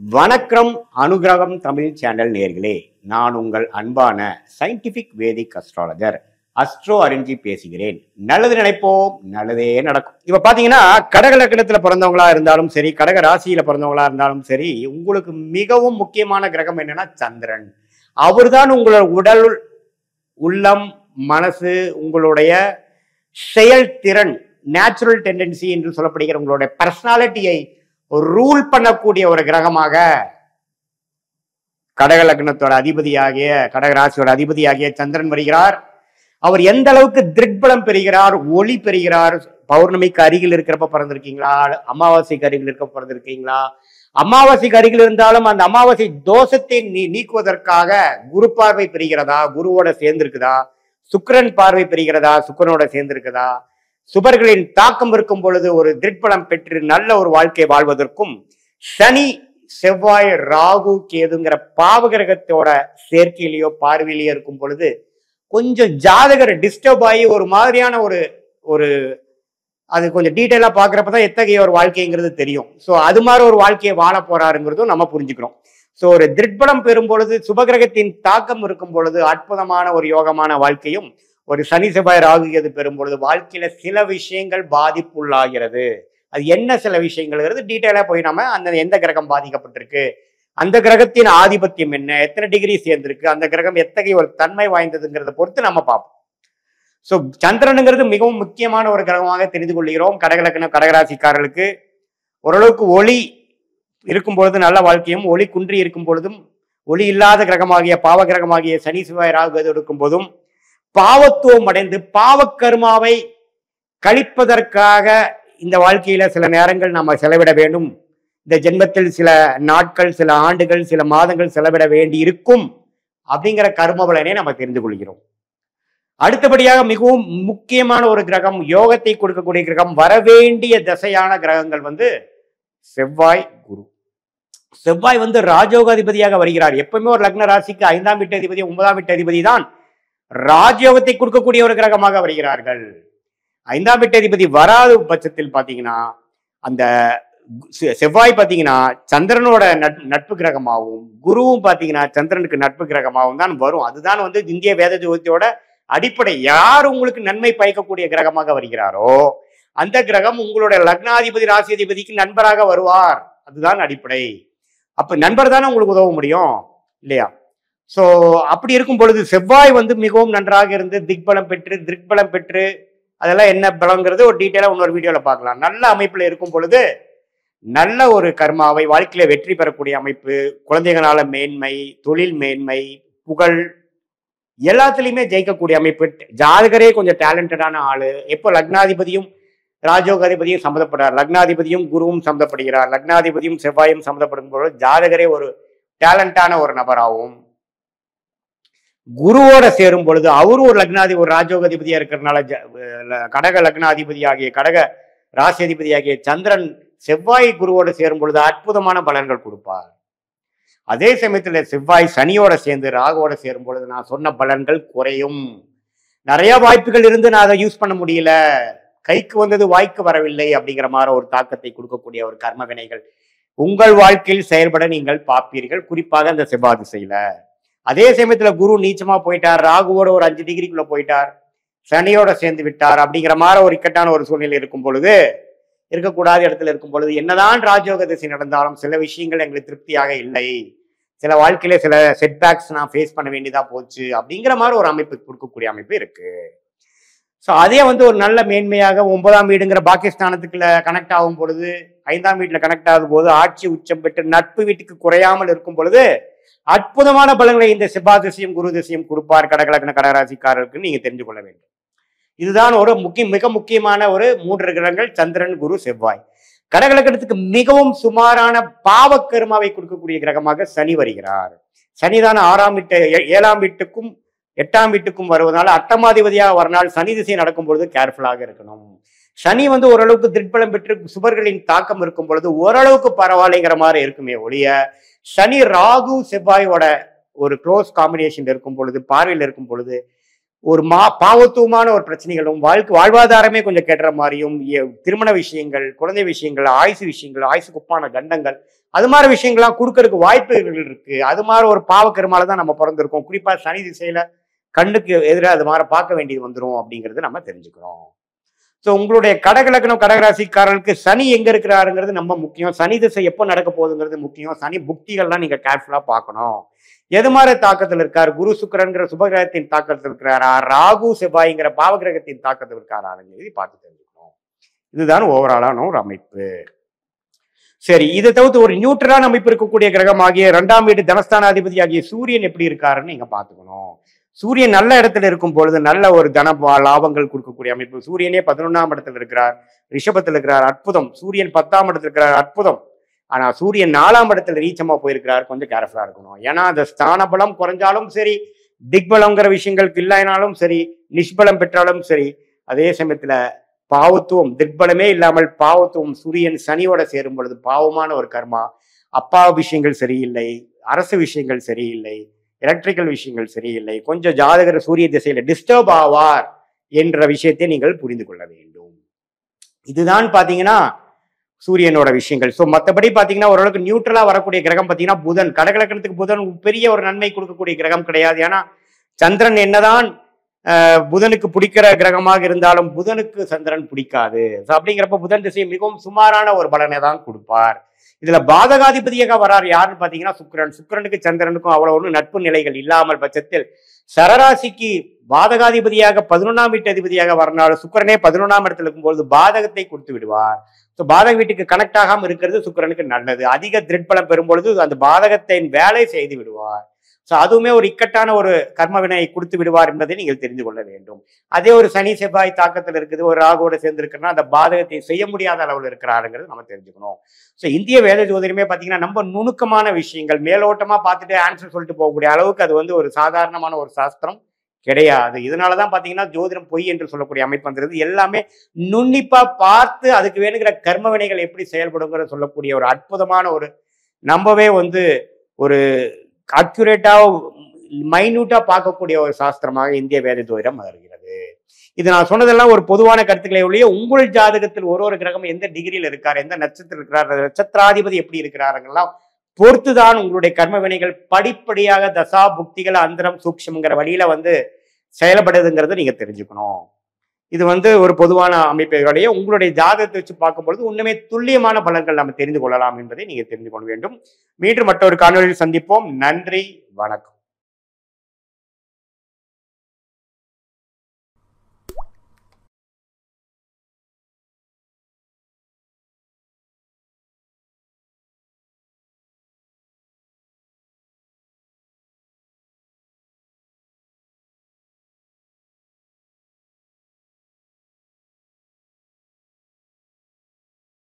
வணக்கம் அனுகிரகம் தமிழ் சேனல் நேர்களே, நான் உங்கள் அன்பான சயின்டிபிக் வேதிக் அஸ்ட்ராலஜர் அஸ்ட்ரோ அரிஞ்சி பேசுகிறேன். நல்லது நினைப்போம், நல்லதே நடக்கும். இப்ப பாத்தீங்கன்னா கடக லக்னத்துல பிறந்தவங்களா இருந்தாலும் சரி, கடக ராசியில பிறந்தவங்களா இருந்தாலும் சரி, உங்களுக்கு மிகவும் முக்கியமான கிரகம் என்னன்னா சந்திரன். அவர்தான் உங்களோட உடல், உள்ளம், மனசு, உங்களுடைய செயல்திறன், நேச்சுரல் டெண்டன்சி என்று சொல்லப்படுகிற உங்களுடைய பர்சனாலிட்டியை ரூல் பண்ணக்கூடிய ஒரு கிரகமாக கடக லக்னத்தோட அதிபதியாகிய, கடக ராசியோட அதிபதியாகிய சந்திரன் வருகிறார். அவர் எந்த அளவுக்கு திருட்பலம் பெறுகிறார், ஒளி பெறுகிறார். பௌர்ணமிக்கு அருகில் இருக்கிறப்ப பிறந்திருக்கீங்களா, அமாவாசைக்கு அருகில் இருக்க பிறந்திருக்கீங்களா? அமாவாசைக்கு அருகில் இருந்தாலும் அந்த அமாவாசை தோஷத்தை நீக்குவதற்காக குரு பார்வை பெறுகிறதா, குருவோட சேர்ந்திருக்குதா? சுக்கிரன் பார்வை பெறுகிறதா, சுக்கிரனோட சேர்ந்திருக்குதா? சுபர்களின் தாக்கம் இருக்கும் பொழுது ஒரு திருட்பலம் பெற்று நல்ல ஒரு வாழ்க்கையை வாழ்வதற்கும் சனி, செவ்வாய், ராகு, கேதுங்கிற பாவகிரகத்தோட சேர்க்கையிலேயோ பார்வையிலேயோ இருக்கும் பொழுது கொஞ்சம் ஜாதகர் டிஸ்டர்ப் ஆகி ஒரு மாதிரியான ஒரு அது கொஞ்சம் டீட்டெயிலா பாக்குறப்பதான் எத்தகைய ஒரு வாழ்க்கைங்கிறது தெரியும். ஸோ அது மாதிரி ஒரு வாழ்க்கையை வாழ போறாருங்கிறதும் நம்ம புரிஞ்சுக்கிறோம். ஸோ ஒரு திருட்பலம் பெறும் பொழுது, சுபகிரகத்தின் தாக்கம் இருக்கும் பொழுது அற்புதமான ஒரு யோகமான வாழ்க்கையும், ஒரு சனி செவ்வாய் ராகு கேது பெறும் பொழுது வாழ்க்கையில சில விஷயங்கள் பாதிப்புள்ளாகிறது. அது என்ன சில விஷயங்கள்ங்கிறது டீட்டெயிலா போய் நம்ம அந்த எந்த கிரகம் பாதிக்கப்பட்டிருக்கு, அந்த கிரகத்தின் ஆதிபத்தியம் என்ன, எத்தனை டிகிரி சேர்ந்திருக்கு, அந்த கிரகம் எத்தகைய ஒரு தன்மை வாய்ந்ததுங்கிறத பொறுத்து நம்ம பார்ப்போம். ஸோ சந்திரனுங்கிறது மிகவும் முக்கியமான ஒரு கிரகமாக தெரிந்து கொள்கிறோம். கடகலக்கணம் கடகராசிக்காரர்களுக்கு ஓரளவுக்கு ஒளி இருக்கும் பொழுது நல்ல வாழ்க்கையும், ஒளி குன்றி இருக்கும் பொழுதும், ஒளி இல்லாத கிரகமாகிய பாவ கிரகமாகிய சனி செவ்வாய் ராகு கேது இருக்கும் போதும் பாவத்துவம் அடைந்து பாவக்கர்மாவை கழிப்பதற்காக இந்த வாழ்க்கையில சில நேரங்கள் நம்ம செலவிட வேண்டும். இந்த ஜென்மத்தில் சில நாட்கள், சில ஆண்டுகள், சில மாதங்கள் செலவிட வேண்டி இருக்கும் அப்படிங்கிற கர்ம பலனை நம்ம தெரிந்து கொள்கிறோம். அடுத்தபடியாக மிகவும் முக்கியமான ஒரு கிரகம், யோகத்தை கொடுக்கக்கூடிய கிரகம், வரவேண்டிய தசையான கிரகங்கள் செவ்வாய், குரு. செவ்வாய் ராஜயோக அதிபதியாக வருகிறார். எப்பவுமே ஒரு லக்ன ராசிக்கு 5ஆம் வீட்டு அதிபதி, 9ஆம் வீட்டு அதிபதி தான் ராஜயோகத்தை கொடுக்கக்கூடிய ஒரு கிரகமாக வருகிறார்கள். 5ஆம் வீட்டு அதிபதி வராத பட்சத்தில் பாத்தீங்கன்னா அந்த செவ்வாய் பாத்தீங்கன்னா சந்திரனோட நட்பு கிரகமாகவும், குருவும் பாத்தீங்கன்னா சந்திரனுக்கு நட்பு கிரகமாகவும் தான் வரும். அதுதான் இந்திய வேத ஜோதியோட அடிப்படை. யார் உங்களுக்கு நன்மை பயக்கக்கூடிய கிரகமாக வருகிறாரோ அந்த கிரகம் உங்களுடைய லக்னாதிபதி ராசி அதிபதிக்கு நண்பராக வருவார். அதுதான் அடிப்படை. அப்ப நண்பர் தானே உங்களுக்கு உதவ முடியும் இல்லையா? சோ அப்படி இருக்கும் பொழுது செவ்வாய் மிகவும் நன்றாக இருந்து திருக்பலம் பெற்று அதெல்லாம் என்ன பலங்கிறது ஒரு டீட்டெயிலா இன்னொரு வீடியோல பார்க்கலாம். நல்ல அமைப்புல இருக்கும் பொழுது நல்ல ஒரு கர்மாவை, வாழ்க்கையில வெற்றி பெறக்கூடிய அமைப்பு, குழந்தைகளால மேன்மை, தொழில் மேன்மை, புகழ், எல்லாத்துலயுமே ஜெயிக்கக்கூடிய அமைப்பு. ஜாதகரே கொஞ்சம் டேலண்டடான ஆளு. எப்போ லக்னாதிபதியும் ராஜயோகாதிபதியும் சம்மந்தப்படுறார், லக்னாதிபதியும் குருவும் சம்மந்தப்படுகிறார், லக்னாதிபதியும் செவ்வாயும் சம்மந்தப்படும் பொழுது ஜாதகரே ஒரு டேலண்டான ஒரு நபராகவும், குருவோட சேரும் பொழுது அவரும் ஒரு லக்னாதிபதி, ஒரு ராஜயோகாதிபதியா இருக்கிறதுனால கடக லக்னாதிபதி ஆகிய கடக ராசி அதிபதி ஆகிய சந்திரன் செவ்வாய் குருவோட சேரும் பொழுது அற்புதமான பலன்கள் கொடுப்பார். அதே சமயத்துல செவ்வாய் சனியோட சேர்ந்து ராகுவோட சேரும் பொழுது நான் சொன்ன பலன்கள் குறையும். நிறைய வாய்ப்புகள் இருந்து நான் அதை யூஸ் பண்ண முடியல, கைக்கு வந்தது வாய்க்கு வரவில்லை அப்படிங்கிற மாதிரி ஒரு தாக்கத்தை கொடுக்கக்கூடிய ஒரு கர்ம வினைகள் உங்கள் வாழ்க்கையில் செயல்பட நீங்கள் பார்ப்பீர்கள், குறிப்பாக அந்த செவ்வாய் திசையில. அதே சமயத்துல குரு நீச்சமா போயிட்டார், ராகுவோட ஒரு 5 டிகிரிக்குள்ள போயிட்டார், சனியோட சேர்ந்து விட்டார் அப்படிங்கிற மாதிரி ஒரு இக்கட்டான ஒரு சூழ்நிலை இருக்கும் பொழுது, இருக்கக்கூடாத இடத்துல இருக்கும் பொழுது, என்னதான் ராஜயோக திசை நடந்தாலும் சில விஷயங்கள் எங்களுக்கு திருப்தியாக இல்லை, சில வாழ்க்கையில சில செட்பேக்ஸ் நான் ஃபேஸ் பண்ண வேண்டியதா போச்சு அப்படிங்கிற மாதிரி ஒரு அமைப்பு கொடுக்கக்கூடிய அமைப்பு இருக்கு. ஸோ அதே ஒரு நல்ல மேன்மையாக 9ஆம் வீடுங்கிற பாகிஸ்தானத்துக்குள்ள கனெக்ட் ஆகும் பொழுது, 5ஆம் வீட்டுல கனெக்ட் ஆகும் போது ஆட்சி உச்சம் பெற்று நட்பு வீட்டுக்கு குறையாமல் இருக்கும் பொழுது அற்புதமான பலன்களை இந்த செவ்வாய் திசையும் குரு திசையும் கொடுப்பார் கடகலக்ன கடகராசிக்காரருக்கு நீங்க தெரிந்து கொள்ள வேண்டும். இதுதான் ஒரு மிக முக்கியமான ஒரு 3 கிரகங்கள், சந்திரன், குரு, செவ்வாய். கடகலக்கணத்துக்கு மிகவும் சுமாரான பாவக்கர்மாவை கொடுக்கக்கூடிய கிரகமாக சனி வருகிறார். சனிதான் 6ஆம் வீட்டு 7ஆம் வீட்டுக்கும் 8ஆம் வீட்டுக்கும் வருவதனால அட்டமாதிபதியாக வரனால் சனி திசை நடக்கும் பொழுது கேர்ஃபுல்லாக இருக்கணும். சனி ஓரளவுக்கு திருட்பலம் பெற்று சுபர்களின் தாக்கம் இருக்கும் பொழுது ஓரளவுக்கு பரவாயில்லைங்கிற மாதிரி இருக்குமே ஒழிய, சனி ராகு செவ்வாயோட ஒரு க்ளோஸ் காம்பினேஷன் இருக்கும் பொழுது, பார்வையில் இருக்கும் பொழுது ஒரு பாவத்துவமான ஒரு பிரச்சனைகளும், வாழ்வாதாரமே கொஞ்சம் கெடுற மாதிரியும், திருமண விஷயங்கள், குழந்தை விஷயங்கள், ஆயுசு விஷயங்கள், ஆயுசுக்கு ஒப்பான கண்டங்கள், அது மாதிரி விஷயங்கள்லாம் கொடுக்கறதுக்கு வாய்ப்புகள் இருக்கு. அது மாதிரி ஒரு பாவக்கருமால தான் நம்ம பிறந்திருக்கோம். குறிப்பா சனி திசையில கண்ணுக்கு எதிராக அது மாதிரி பார்க்க வேண்டியது வந்துடும் அப்படிங்கிறது நம்ம தெரிஞ்சுக்கிறோம். ஸோ உங்களுடைய கடகலக்கணம் கடகராசிக்காரர்களுக்கு சனி எங்க இருக்கிறாருங்கிறது நம்ம முக்கியம். சனி திசை எப்போ நடக்க போகுதுங்கிறது முக்கியம். சனி புக்திகள்லாம் நீங்க கேர்ஃபுல்லா பார்க்கணும். எது மாதிரி தாக்கத்தில் இருக்கார்? குரு சுக்கிரன்கிற சுபகிரகத்தின் தாக்கத்தில் இருக்கிறாரா, ராகு செவ்வாய்ங்கிற பாவகிரகத்தின் தாக்கத்தில் இருக்காராங்கிறது பார்த்து தெரிஞ்சுக்கணும். இதுதான் ஓவராலான ஒரு அமைப்பு. சரி, இதை தவிர்த்து ஒரு நியூட்ரலான அமைப்பு இருக்கக்கூடிய கிரகம் ஆகிய 2ஆம் வீடு தனஸ்தானாதிபதி ஆகிய சூரியன் எப்படி இருக்காருன்னு நீங்க பார்த்துக்கணும். சூரியன் நல்ல இடத்துல இருக்கும் பொழுது நல்ல ஒரு தன லாபங்கள் கொடுக்கக்கூடிய அமைப்பு. சூரியனே 11ஆம் இடத்துல இருக்கிறார், ரிஷபத்தில் இருக்கிறார், அற்புதம். சூரியன் 10ஆம் இடத்துல இருக்கிறார், அற்புதம். ஆனா சூரியன் 4ஆம் இடத்துல ரீச்சமா போயிருக்கிறார், கொஞ்சம் கேர்ஃபுல்லா இருக்கணும். ஏன்னா அந்த ஸ்தான பலம் குறைஞ்சாலும் சரி, திக்பலம்ங்கிற விஷயங்களுக்கு இல்லைனாலும் சரி, நிஷ்பலம் பெற்றாலும் சரி, அதே சமயத்துல பாவத்துவம் திக்பலமே இல்லாமல் பாவத்துவம் சூரியன் சனியோட சேரும் பொழுது பாவமான ஒரு கர்மா. அப்பா விஷயங்கள் சரியில்லை, அரசு விஷயங்கள் சரியில்லை, எலக்ட்ரிக்கல் விஷயங்கள் சரியில்லை, கொஞ்சம் ஜாதகர் சூரிய திசையில டிஸ்டர்ப் ஆவார் என்ற விஷயத்தை நீங்கள் புரிந்து கொள்ள வேண்டும். இதுதான் பாத்தீங்கன்னா சூரியனோட விஷயங்கள். ஸோ மற்றபடி பாத்தீங்கன்னா ஓரளவுக்கு நியூட்ரலா வரக்கூடிய கிரகம் பாத்தீங்கன்னா புதன். கடகலக்கணத்துக்கு புதன் பெரிய ஒரு நன்மை கொடுக்கக்கூடிய கிரகம் கிடையாது. ஏன்னா சந்திரன் என்னதான் புதனுக்கு பிடிக்கிற கிரகமாக இருந்தாலும் புதனுக்கு சந்திரன் பிடிக்காது. அப்படிங்கிறப்ப புதன் திசையை மிகவும் சுமாரான ஒரு பலனை தான் கொடுப்பார். இதுல பாதகாதிபதியாக வரார் யாருன்னு பாத்தீங்கன்னா சுக்கிரன். சுக்கிரனுக்கு சந்திரனுக்கும் அவ்வளவு ஒன்றும் நட்பு நிலைகள் இல்லாமல் பட்சத்தில் சரராசிக்கு பாதகாதிபதியாக 11ஆம் வீட்டு அதிபதியாக வரனாலும் சுக்கிரனே 11ஆம் இடத்துல இருக்கும்போது பாதகத்தை கொடுத்து விடுவார். ஸோ பாதக வீட்டுக்கு கனெக்ட் ஆகாம இருக்கிறது சுக்கிரனுக்கு நல்லது. அதிக திரிட்பலம் பெறும்பொழுது அந்த பாதகத்தின் வேலை செய்து விடுவார். ஸோ அதுவுமே ஒரு இக்கட்டான ஒரு கர்ம வினையை கொடுத்து விடுவார் என்பதை நீங்கள் தெரிந்து கொள்ள வேண்டும். அதே ஒரு சனி செவ்வாய் தாக்கத்தில் இருக்குது, ஒரு ராகுவோட சேர்ந்து இருக்குன்னா அந்த பாதகத்தை செய்ய முடியாத அளவில் இருக்கிறாருங்கிறது நம்ம தெரிஞ்சுக்கணும். ஸோ இந்திய வேத ஜோதிடமே பார்த்தீங்கன்னா நம்ம நுணுக்கமான விஷயங்கள் மேலோட்டமா பார்த்துட்டு ஆன்சர் சொல்லிட்டு போகக்கூடிய அளவுக்கு அது வந்து ஒரு சாதாரணமான ஒரு சாஸ்திரம் கிடையாது. இதனாலதான் பாத்தீங்கன்னா ஜோதிடம் பொய் என்று சொல்லக்கூடிய அமைப்பு வந்துருது. எல்லாமே நுண்ணிப்பா பார்த்து அதுக்கு வேணுங்கிற கர்ம வினைகள் எப்படி செயல்படுங்கிற சொல்லக்கூடிய ஒரு அற்புதமான ஒரு நம்பவே வந்து ஒரு அக்யூரேட்டா மைன்யூட்டா பார்க்கக்கூடிய ஒரு சாஸ்திரமாக இந்திய வேத ஜோதிடம் வருகிறது. இது நான் சொன்னதெல்லாம் ஒரு பொதுவான கருத்துக்களை ஒழிய உங்கள் ஜாதகத்தில் ஒரு கிரகம் எந்த டிகிரியில் இருக்கார், எந்த நட்சத்திரம் இருக்கிறார், நட்சத்திராதிபதி எப்படி இருக்கிறாருங்கெல்லாம் பொறுத்துதான் உங்களுடைய கர்ம வினைகள் படிப்படியாக தசா புக்திகள் அந்தரம் சூக்ஷம்ங்கிற வழியில வந்து செயல்படுதுங்கிறத நீங்க தெரிஞ்சுக்கணும். இது வந்து ஒரு பொதுவான அமைப்புகளுடைய உங்களுடைய ஜாதகத்தை வச்சு பார்க்கும்பொழுது உண்மையே துல்லியமான பலன்கள் நம்ம தெரிந்து கொள்ளலாம் என்பதை நீங்க தெரிந்து கொள்ள வேண்டும். மீண்டும் மற்றொரு காணொலியில் சந்திப்போம். நன்றி, வணக்கம்.